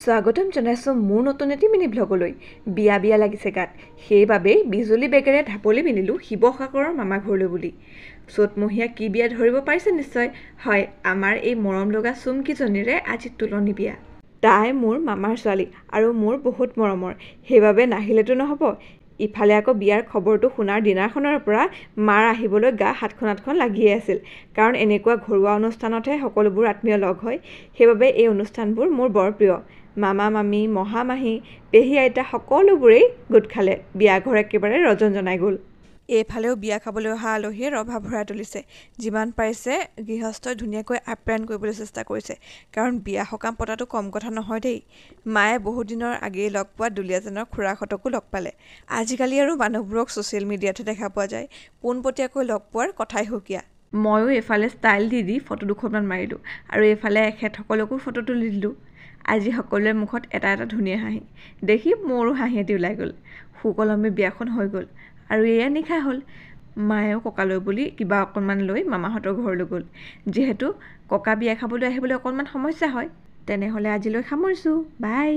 স্বাগতম জনাইছোঁ মোৰ নতুন এটি মিনি ব্লগলৈ। বিয়া লাগিছে গাত, সেইবাবেই বিজুলী বেগেৰে ঢাপলি পিন্ধিলোঁ শিৱসাগৰৰ মামা ঘৰলৈ বুলি। চ'তমহীয়া কি বিয়া ধৰিব পাৰিছে নিশ্চয়। হয়, আমাৰ এই মৰম লগা চুমকিজনীৰে আজি তোলনি বিয়া। তাই মোৰ মামাৰ ছোৱালী আৰু মোৰ বহুত মৰমৰ, সেইবাবে নাহিলেতো নহ'ব। ইফালে আকৌ বিয়াৰ খবৰটো শুনাৰ দিনাখনৰ পৰা মাৰ আহিবলৈ গা হাতখন আঠখন লাগিয়ে আছিল, কাৰণ এনেকুৱা ঘৰুৱা অনুষ্ঠানতহে সকলোবোৰ আত্মীয় লগ হয়। সেইবাবে এই অনুষ্ঠানবোৰ মোৰ বৰ প্ৰিয়। মামা মামী, মহা মাহী, পেহী আইতা সকলোবোৰেই গোট খালে। বিয়া ঘৰ একেবাৰে ৰজনজনাই গ'ল। এইফালেও বিয়া খাবলৈ অহা আলহীয়ে ৰভা ভৰাই তুলিছে। যিমান পাৰিছে গৃহস্থই ধুনীয়াকৈ আপ্যায়ন কৰিবলৈ চেষ্টা কৰিছে, কাৰণ বিয়া সকাম পতাটো কম কথা নহয় দেই। মায়ে বহুত দিনৰ আগেয়ে লগ পোৱা দুলীয়াজনৰ খুৰাহঁতকো লগ পালে। আজিকালি আৰু মানুহবোৰক ছ'চিয়েল মিডিয়াতহে দেখা পোৱা যায়, পোনপটীয়াকৈ লগ পোৱাৰ কথাই সুকীয়া। ময়ো এইফালে ষ্টাইল দি ফটো দুখনমান মাৰিলোঁ আৰু এইফালে এখেতসকলকো ফটো তুলি দিলোঁ। আজি সকলোৰে মুখত এটা ধুনীয়া হাঁহি দেখি মোৰো হাঁহি এটি ওলাই গ'ল। সুকলমে বিয়াখন হৈ গ'ল আৰু এয়া নিশা হ'ল। মায়েও ককালৈ বুলি কিবা অকণমান লৈ মামাহঁতৰ ঘৰলৈ গ'ল। যিহেতু ককা বিয়া খাবলৈ আহিবলৈ অকণমান সমস্যা হয়, তেনেহ'লে আজিলৈ সামৰিছোঁ। বাই।